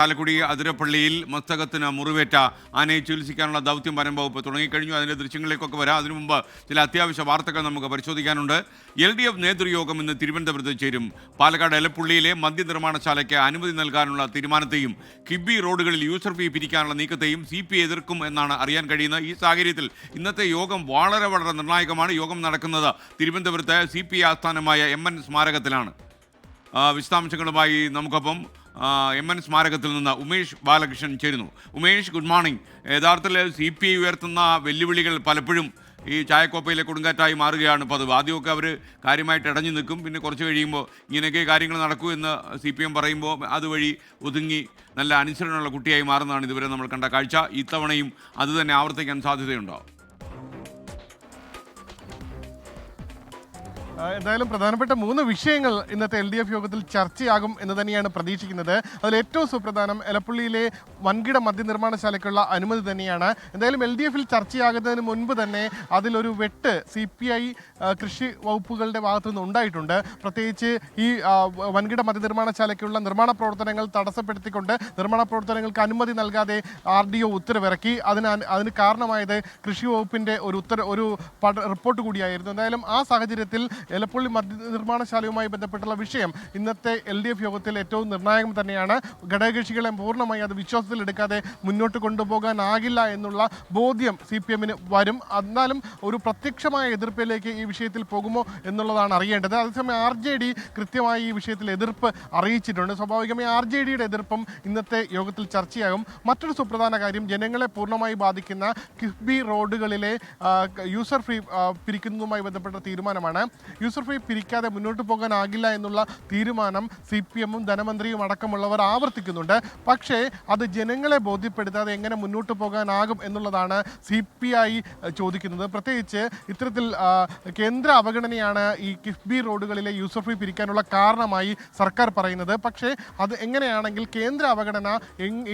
ചാലക്കുടി അതിരപ്പള്ളിയിൽ മസ്തകത്തിന് മുറിവേറ്റ ആനയെ ചികിത്സിക്കാനുള്ള ദൗത്യം വനം വകുപ്പ് തുടങ്ങിക്കഴിഞ്ഞു. അതിൻ്റെ ദൃശ്യങ്ങളിലേക്കൊക്കെ വരാം. അതിനു മുമ്പ് ചില അത്യാവശ്യ വാർത്തകൾ നമുക്ക് പരിശോധിക്കാനുണ്ട്. LDF നേതൃയോഗം ഇന്ന് തിരുവനന്തപുരത്ത് ചേരും. പാലക്കാട് എലപ്പുള്ളിയിലെ മദ്യനിർമ്മാണശാലയ്ക്ക് അനുമതി നൽകാനുള്ള തീരുമാനത്തെയും കിബി റോഡുകളിൽ യൂസർ ഫീ പിരിക്കാനുള്ള നീക്കത്തെയും CPI എതിർക്കും എന്നാണ് അറിയാൻ കഴിയുന്നത്. ഈ സാഹചര്യത്തിൽ ഇന്നത്തെ യോഗം വളരെ നിർണായകമാണ്. യോഗം നടക്കുന്നത് തിരുവനന്തപുരത്ത് CPI ആസ്ഥാനമായ MN സ്മാരകത്തിലാണ്. വിശദാംശങ്ങളുമായി നമുക്കൊപ്പം MN സ്മാരകത്തിൽ നിന്ന് ഉമേഷ് ബാലകൃഷ്ണൻ ചേരുന്നു. Umesh, good morning. യഥാർത്ഥത്തിൽ CPI ഉയർത്തുന്ന വെല്ലുവിളികൾ പലപ്പോഴും ഈ ചായക്കോപ്പയിലെ കൊടുങ്കാറ്റായി മാറുകയാണ് പതിവ്. ആദ്യമൊക്കെ അവർ കാര്യമായിട്ട് ഇടഞ്ഞു നിൽക്കും, പിന്നെ കുറച്ച് കഴിയുമ്പോൾ ഇങ്ങനെയൊക്കെ കാര്യങ്ങൾ നടക്കൂ എന്ന് CPM പറയുമ്പോൾ അതുവഴി ഒതുങ്ങി നല്ല അനുസരണമുള്ള കുട്ടിയായി മാറുന്നതാണ് ഇതുവരെ നമ്മൾ കണ്ട കാഴ്ച. ഇത്തവണയും അതുതന്നെ ആവർത്തിക്കാൻ സാധ്യതയുണ്ടോ? എന്തായാലും പ്രധാനപ്പെട്ട 3 വിഷയങ്ങൾ ഇന്നത്തെ LDF യോഗത്തിൽ ചർച്ചയാകും എന്ന് തന്നെയാണ് പ്രതീക്ഷിക്കുന്നത്. അതിൽ ഏറ്റവും സുപ്രധാനം എലപ്പുള്ളിയിലെ വൻകിട മദ്യനിർമ്മാണശാലയ്ക്കുള്ള അനുമതി തന്നെയാണ്. എന്തായാലും LDFൽ ചർച്ചയാകുന്നതിന് മുൻപ് തന്നെ അതിലൊരു വെട്ട് CPI കൃഷി വകുപ്പുകളുടെ ഭാഗത്തുനിന്ന് ഉണ്ടായിട്ടുണ്ട്. പ്രത്യേകിച്ച് ഈ വൻകിട മദ്യനിർമ്മാണശാലയ്ക്കുള്ള നിർമ്മാണ പ്രവർത്തനങ്ങൾ തടസ്സപ്പെടുത്തിക്കൊണ്ട് നിർമ്മാണ പ്രവർത്തനങ്ങൾക്ക് അനുമതി നൽകാതെ RDO ഉത്തരവിറക്കി. അതിന് കാരണമായത് കൃഷി വകുപ്പിൻ്റെ ഒരു റിപ്പോർട്ട് കൂടിയായിരുന്നു. എന്തായാലും ആ സാഹചര്യത്തിൽ എലപ്പുള്ളി മദ്യനിർമ്മാണശാലയുമായി ബന്ധപ്പെട്ടുള്ള വിഷയം ഇന്നത്തെ LDF യോഗത്തിൽ ഏറ്റവും നിർണായകം തന്നെയാണ്. ഘടകകക്ഷികളെ പൂർണ്ണമായി അത് വിശ്വാസത്തിലെടുക്കാതെ മുന്നോട്ട് കൊണ്ടുപോകാനാകില്ല എന്നുള്ള ബോധ്യം CPMന് വരും. എന്നാലും ഒരു പ്രത്യക്ഷമായ എതിർപ്പിലേക്ക് ഈ വിഷയത്തിൽ പോകുമോ എന്നുള്ളതാണ് അറിയേണ്ടത്. അതേസമയം RJD കൃത്യമായി ഈ വിഷയത്തിൽ എതിർപ്പ് അറിയിച്ചിട്ടുണ്ട്. സ്വാഭാവികമായി RJDയുടെ എതിർപ്പും ഇന്നത്തെ യോഗത്തിൽ ചർച്ചയാകും. മറ്റൊരു സുപ്രധാന കാര്യം, ജനങ്ങളെ പൂർണ്ണമായി ബാധിക്കുന്ന കിഫ്ബി റോഡുകളിലെ യൂസർ ഫീ പിരിക്കുന്നതുമായി ബന്ധപ്പെട്ട തീരുമാനമാണ്. യൂസർ ഫീ പിരിക്കാതെ മുന്നോട്ട് പോകാനാകില്ല എന്നുള്ള തീരുമാനം CPMും ധനമന്ത്രിയും അടക്കമുള്ളവർ ആവർത്തിക്കുന്നുണ്ട്. പക്ഷേ അത് ജനങ്ങളെ ബോധ്യപ്പെടുത്താതെ എങ്ങനെ മുന്നോട്ട് പോകാനാകും എന്നുള്ളതാണ് CPI ചോദിക്കുന്നത്. പ്രത്യേകിച്ച് ഇത്തരത്തിൽ കേന്ദ്ര അവഗണനയാണ് ഈ കിഫ്ബി റോഡുകളിലെ യൂസർ ഫീ പിരിക്കാനുള്ള കാരണമായി സർക്കാർ പറയുന്നത്. പക്ഷേ അത് എങ്ങനെയാണെങ്കിൽ കേന്ദ്ര അവഗണന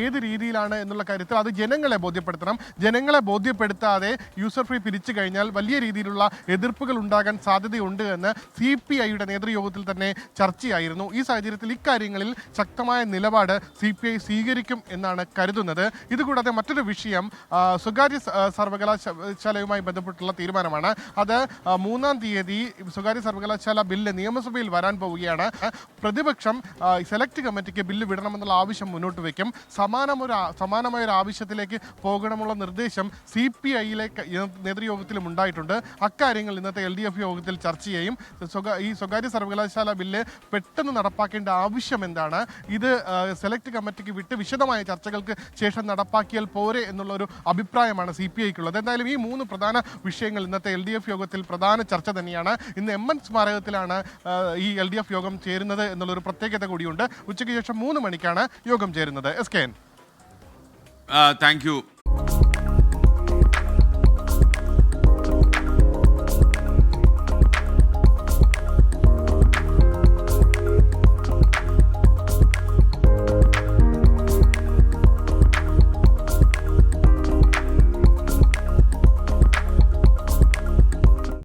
ഏത് രീതിയിലാണ് എന്നുള്ള കാര്യത്തിൽ അത് ജനങ്ങളെ ബോധ്യപ്പെടുത്തണം. ജനങ്ങളെ ബോധ്യപ്പെടുത്താതെ യൂസർ ഫീ പിരിച്ചു കഴിഞ്ഞാൽ വലിയ രീതിയിലുള്ള എതിർപ്പുകൾ ഉണ്ടാകാൻ സാധ്യതയുണ്ട് എന്ന് CPIയുടെ നേതൃയോഗത്തിൽ തന്നെ ചർച്ചയായിരുന്നു. ഈ സാഹചര്യത്തിൽ ഇക്കാര്യങ്ങളിൽ ശക്തമായ നിലപാട് CPI സ്വീകരിക്കും എന്നാണ് കരുതുന്നത്. ഇതുകൂടാതെ മറ്റൊരു വിഷയം സ്വകാര്യ സർവകലാശാലയുമായി ബന്ധപ്പെട്ടുള്ള തീരുമാനമാണ്. അത് 3-ാം തീയതി സ്വകാര്യ സർവകലാശാല ബില്ല് നിയമസഭയിൽ വരാൻ പോവുകയാണ്. പ്രതിപക്ഷം സെലക്ട് കമ്മിറ്റിക്ക് ബില്ല് വിടണമെന്നുള്ള ആവശ്യം മുന്നോട്ട് വയ്ക്കും. സമാനമായ ഒരു ആവശ്യത്തിലേക്ക് പോകണമെന്നുള്ള നിർദ്ദേശം CPIയിലെ നേതൃയോഗത്തിലും ഉണ്ടായിട്ടുണ്ട്. അക്കാര്യങ്ങൾ ഇന്നത്തെ LDF യോഗത്തിൽ ചർച്ച ചെയ്യും. ഈ സ്വകാര്യ സർവകലാശാല ബില്ല് പെട്ടെന്ന് നടപ്പാക്കേണ്ട ആവശ്യം എന്താണ്, ഇത് സെലക്ട് കമ്മിറ്റിക്ക് വിട്ട് വിശദമായ ചർച്ചകൾക്ക് ശേഷം നടപ്പാക്കിയാൽ പോരെ എന്നുള്ളൊരു അഭിപ്രായമാണ് CPIക്കുള്ളത്. എന്തായാലും ഈ 3 പ്രധാന വിഷയങ്ങൾ ഇന്നത്തെ LDF യോഗത്തിൽ പ്രധാന ചർച്ച തന്നെയാണ്. ഇന്ന് MN സ്മാരകത്തിലാണ് ഈ LDF യോഗം ചേരുന്നത് എന്നുള്ളൊരു പ്രത്യേകത കൂടിയുണ്ട്. ഉച്ചയ്ക്ക് ശേഷം 3 മണിക്കാണ് യോഗം ചേരുന്നത്. SKN. Thank you.